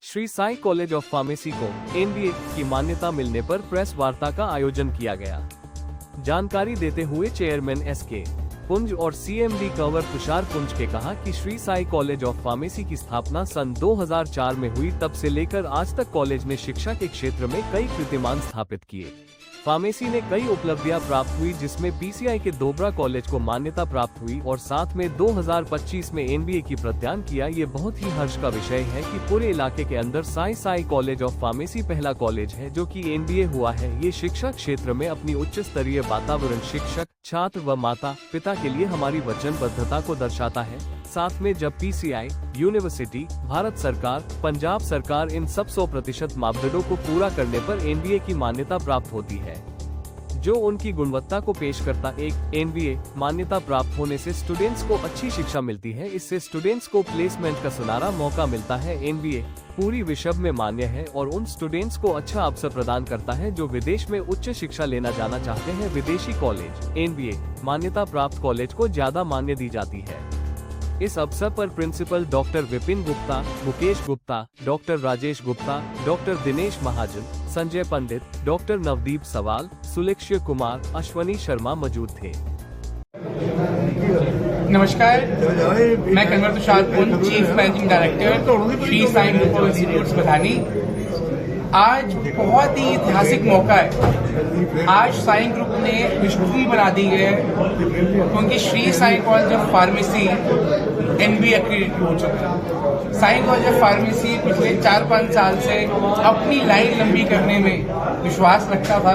Shri Sai college of pharmacy को NBA की मान्यता मिलने पर प्रेस वार्ता का आयोजन किया गया। जानकारी देते हुए चेयरमैन एसके पुंज और सीएमडी कंवर तुषार पुंज के कहा कि Shri Sai college of pharmacy की स्थापना सन 2004 में हुई। तब से लेकर आज तक कॉलेज ने शिक्षा के क्षेत्र में कई कीर्तिमान स्थापित किए। फार्मेसी ने कई उपलब्धियां प्राप्त हुई, जिसमें पीसीआई के दोबरा कॉलेज को मान्यता प्राप्त हुई और साथ में 2025 में एनबीए की प्रदान किया। ये बहुत ही हर्ष का विषय है कि पूरे इलाके के अंदर साई कॉलेज ऑफ फार्मेसी पहला कॉलेज है जो कि एनबीए हुआ है। ये शिक्षा क्षेत्र में अपनी उच्च स्तरीय वातावरण, शिक्षक, छात्र व माता पिता के लिए हमारी वचनबद्धता को दर्शाता है। साथ में जब पीसीआई, यूनिवर्सिटी, भारत सरकार, पंजाब सरकार इन सब 100% मापदंडों को पूरा करने पर एनबीए की मान्यता प्राप्त होती है, जो उनकी गुणवत्ता को पेश करता। एक एनबीए मान्यता प्राप्त होने से स्टूडेंट्स को अच्छी शिक्षा मिलती है। इससे स्टूडेंट्स को प्लेसमेंट का सुनहरा मौका मिलता है। एनबीए पूरी विश्व में मान्य है और उन स्टूडेंट्स को अच्छा अवसर प्रदान करता है जो विदेश में उच्च शिक्षा लेना जाना चाहते हैं। विदेशी कॉलेज एनबीए मान्यता प्राप्त कॉलेज को ज्यादा मान्य दी जाती है। इस अवसर पर principal doctor Vipin Gupta, Mukesh Gupta, doctor Rajesh Gupta, doctor Dinesh Mahajan, Sanjay Pandit, doctor Navdeep Sawal, Sulakshya Kumar, Ashwani Sharma मौजूद थे। नमस्कार, मैं Kanwar Tushar Punj, chief managing director Shri Sai group institute Badhani. आज बहुत ही ऐतिहासिक मौका है। आज साई ग्रुप ने हिस्ट्री बना दी है क्योंकि Shri Sai college of pharmacy NBA accredited हो चुका है। साई कॉलेज ऑफ फार्मेसी पिछले 4-5 साल से अपनी लाइन लंबी करने में विश्वास रखता था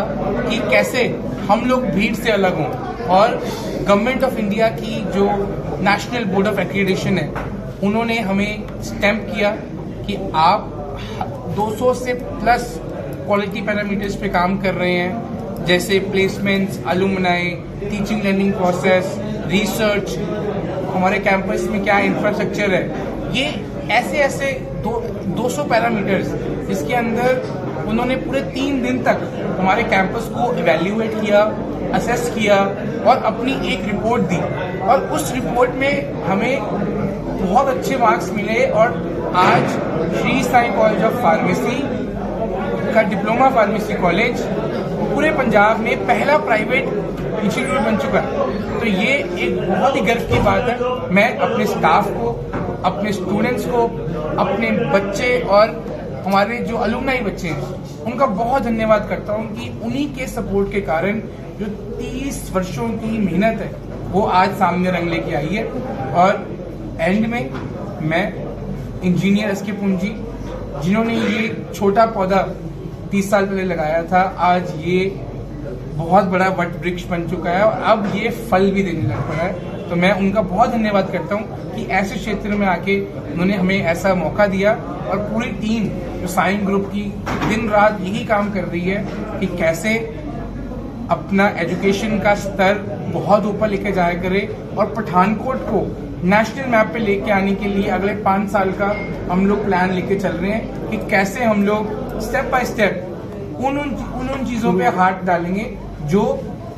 कि कैसे हम लोग भीड़ से अलग हों, और गवर्नमेंट ऑफ इंडिया की जो नेशनल बोर्ड ऑफ एक्रेडिटेशन है, उन्होंने हमें स्टैम्प किया कि आप 200 से प्लस क्वालिटी पैरामीटर्स पे काम कर रहे हैं, जैसे placements, alumni, teaching learning process, research, हमारे कैंपस में क्या इंफ्रास्ट्रक्चर है। ये ऐसे 200 पैरामीटर्स जिसके अंदर उन्होंने पूरे 3 दिन तक हमारे कैंपस को इवैल्यूएट किया, असेस किया और अपनी एक रिपोर्ट दी, और उस रिपोर्ट में हमें बहुत अच्छे मार्क्स मिले। और आज Shri Sai college of pharmacy का डिप्लोमा फार्मेसी कॉलेज पूरे पंजाब में पहला प्राइवेट इंस्टीट्यूट बन चुका है। तो ये एक बहुत ही गर्व की बात है। मैं अपने स्टाफ को, अपने स्टूडेंट्स को, अपने बच्चे और हमारे जो अलुमनाई बच्चे हैं, उनका बहुत धन्यवाद करता हूँ कि उन्हीं के सपोर्ट के कारण जो 30 वर्षों की मेहनत है वो आज सामने रंग लेके आई है। और एंड में मैं इंजीनियर एसके पुंज जी, जिन्होंने ये छोटा पौधा 30 साल पहले लगाया था, आज ये बहुत बड़ा वट वृक्ष बन चुका है और अब ये फल भी देने लग पड़ा है। तो मैं उनका बहुत धन्यवाद करता हूँ कि ऐसे क्षेत्र में आके उन्होंने हमें ऐसा मौका दिया। और पूरी टीम जो साई ग्रुप की दिन रात यही काम कर रही है कि कैसे अपना एजुकेशन का स्तर बहुत ऊपर लेके जाया करे और पठानकोट को नेशनल मैप पे लेके आने के लिए अगले 5 साल का हम लोग प्लान लेके चल रहे हैं कि कैसे हम लोग स्टेप बाय स्टेप उन चीजों पे हाथ डालेंगे जो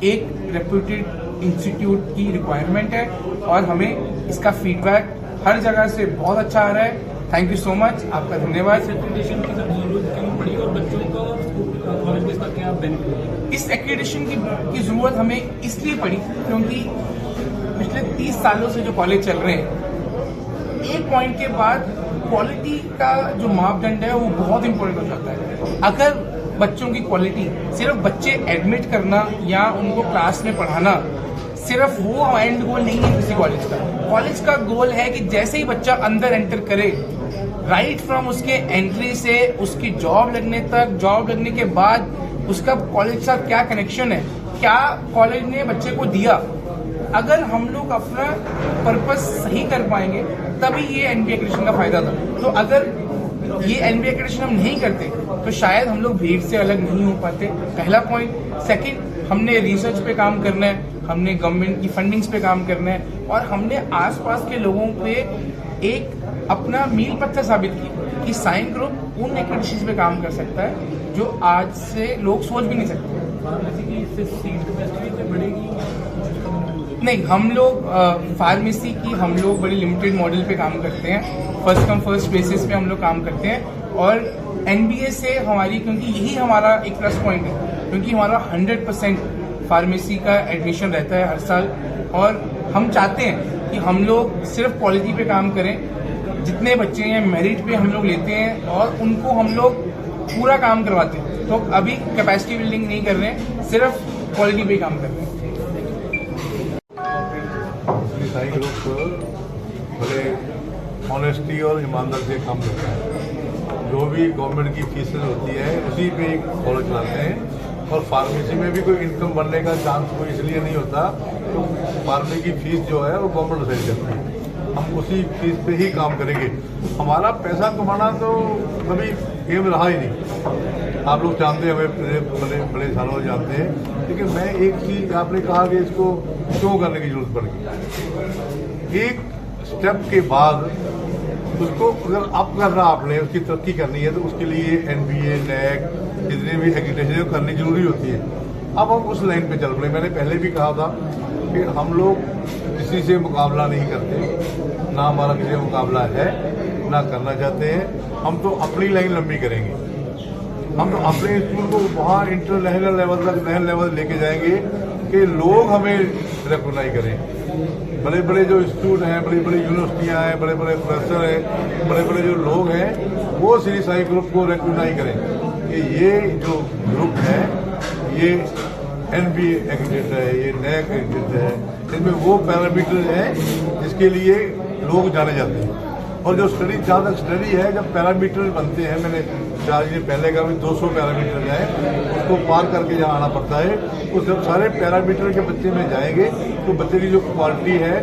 एक रेप्यूटेड इंस्टीट्यूट की रिक्वायरमेंट है। और हमें इसका फीडबैक हर जगह से बहुत अच्छा आ रहा है। थैंक यू सो मच, आपका धन्यवाद। इस एक्रेडिटेशन की जरूरत हमें इसलिए पड़ी क्योंकि पिछले 30 सालों से जो कॉलेज चल रहे हैं, एक पॉइंट के बाद क्वालिटी का जो मापदंड है वो बहुत इंपॉर्टेंट हो जाता है। अगर बच्चों की क्वालिटी, सिर्फ बच्चे एडमिट करना या उनको क्लास में पढ़ाना, सिर्फ वो एंड गोल नहीं है किसी कॉलेज का। कॉलेज का गोल है कि जैसे ही बच्चा अंदर एंटर करे, राइट फ्रॉम उसके एंट्री से उसकी जॉब लगने तक, जॉब लगने के बाद उसका कॉलेज के साथ क्या कनेक्शन है, क्या कॉलेज ने बच्चे को दिया। अगर हम लोग अपना पर्पस सही कर पाएंगे तभी ये एनबीए एक्रेडिटेशन का फायदा था। तो अगर ये एनबीए एक्रेडिटेशन हम नहीं करते तो शायद हम लोग भीड़ से अलग नहीं हो पाते। पहला पॉइंट। सेकंड, हमने रिसर्च पे काम करना है, हमने गवर्नमेंट की फंडिंग्स पे काम करना है और हमने आसपास के लोगों पे एक अपना मील पत्थर साबित की कि साई ग्रुप उन एक्टिविटीज पे काम कर सकता है जो आज से लोग सोच भी नहीं सकते। नहीं, हम लोग फार्मेसी की हम लोग बड़ी लिमिटेड मॉडल पे काम करते हैं। फर्स्ट कम फर्स्ट बेसिस पे हम लोग काम करते हैं। और एनबीए से हमारी, क्योंकि यही हमारा एक प्लस पॉइंट है, क्योंकि हमारा 100% फार्मेसी का एडमिशन रहता है हर साल, और हम चाहते हैं कि हम लोग सिर्फ क्वालिटी पे काम करें। जितने बच्चे हैं मेरिट पे हम लोग लेते हैं और उनको हम लोग पूरा काम करवाते हैं। तो अभी कैपेसिटी बिल्डिंग नहीं कर रहे हैं, सिर्फ क्वालिटी पे काम कर रहे हैं। साई ग्रुप बड़े ऑनेस्टी और ईमानदार से काम करता है। जो भी गवर्नमेंट की फीसें होती है उसी पे एक कॉलेज चलाते हैं, और फार्मेसी में भी कोई इनकम बनने का चांस कोई इसलिए नहीं होता, तो फार्मेसी की फीस जो है वो गवर्नमेंट सही करती है। हम उसी फीस पे ही काम करेंगे। हमारा पैसा कमाना तो कभी एम रहा ही नहीं। आप लोग जानते हैं, हमें बड़े सालों से जानते हैं। लेकिन मैं एक चीज, आपने कहा कि इसको क्यों करने की जरूरत पड़ेगी। एक स्टेप के बाद उसको अगर अप करना, आपने उसकी तरक्की करनी है, तो उसके लिए एनबीए, नैक, जितनी भी एक्रेडिटेशन करनी जरूरी होती है। अब हम उस लाइन पे चल पड़े। मैंने पहले भी कहा था कि हम लोग किसी से मुकाबला नहीं करते, ना हमारा किसी से मुकाबला है, ना करना चाहते हैं। हम तो अपनी लाइन लंबी करेंगे। हम तो अपने स्कूल को वहाँ इंटरनेशनल लेवल तक, नेशनल लेवल लेके जाएंगे कि लोग हमें रिकॉग्नाइज करें। बड़े बड़े जो इंस्टीट्यूट हैं, बड़ी बड़ी यूनिवर्सिटियां हैं, बड़े बड़े प्रोफेसर हैं, बड़े बड़े जो लोग हैं, वो श्री साई ग्रुप को रिकॉग्नाइज करें कि ये जो ग्रुप है ये एनबीए एक्रेडिटेड है, ये नैक एक्रेडिटेड है। इसमें वो पैरामीटर हैं जिसके लिए लोग जाने जाते हैं। और जो स्टडी, जहाँ तक स्टडी है, जब पैरामीटर बनते हैं, मैंने 4 दिन पहले का भी 200 पैरामीटर है, उसको पार करके जहाँ आना पड़ता है, तो जब सारे पैरामीटर के बच्चे में जाएंगे तो बच्चे की जो क्वालिटी है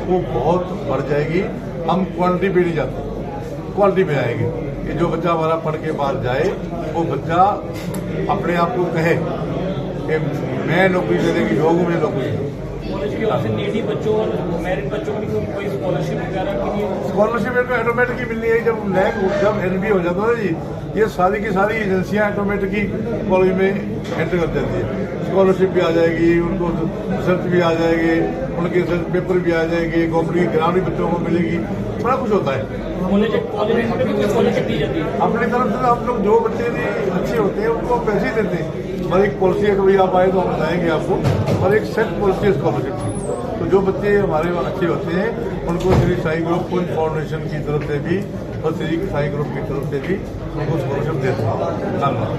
वो बहुत बढ़ जाएगी। हम क्वालिटी पे नहीं जाते, क्वालिटी पे आएंगे कि जो बच्चा हमारा पढ़ के बाहर जाए, वो बच्चा अपने आप को कहे कि मैं नौकरी लेने की योग में नौकरी है। नेटी बच्चों और मैरिड बच्चों को कोई स्कॉलरशिप वगैरह की नहीं? स्कॉलरशिप ऑटोमेटिक ही मिलनी है। जब एनबीए हो जाता है ना जी, ये सारी की सारी एजेंसियां ऑटोमेटिक ही कॉलेज में एंटर कर देती है। स्कॉलरशिप भी आ जाएगी, उनको रिसर्च भी आ जाएगी, उनके रिसर्च पेपर भी आ जाएंगे, गवर्नमेंट की ग्रांट भी बच्चों को मिलेगी। बड़ा कुछ होता है। अपनी तरफ से हम लोग जो बच्चे अच्छे होते हैं उनको हम पैसे ही देते हैं। और एक पॉलिसी है, कभी आप आए तो हम बताएंगे आपको। और एक सेट पॉलिसी है स्कॉलरशिप की। तो जो बच्चे हमारे अच्छे होते हैं उनको श्री साई ग्रुप को फाउंडेशन की तरफ से भी और श्री साई ग्रुप की तरफ से भी उनको स्कॉलरशिप देते हैं। धन्यवाद।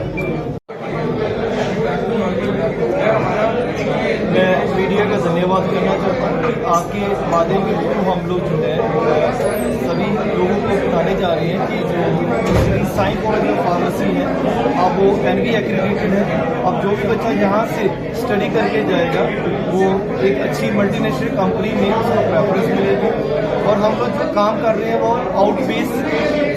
मैं मीडिया का धन्यवाद करना चाहता हूँ कि आपके माध्यम के थ्रू हम लोग जो है सभी लोगों को बताने जा रहे हैं कि जो Shri Sai college of pharmacy है, अब वो एनबीए एक्रेडिटेड है। अब जो भी बच्चा यहाँ से स्टडी करके जाएगा वो एक अच्छी मल्टीनेशनल कंपनी में उसको प्रेफरेंस मिलेगी। और हम लोग जो काम कर रहे हैं वो आउट बेस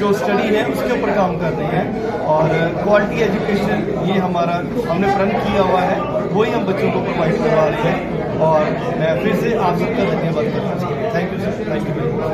जो स्टडी है उसके ऊपर काम कर रहे हैं। और क्वालिटी एजुकेशन ये हमारा हमने प्रण किया हुआ है, वही हम बच्चों को प्रोवाइड करवा रहे हैं। और मैं फिर से आप सबका धन्यवाद करना चाहूँगा। Thank you sir, thank you very much.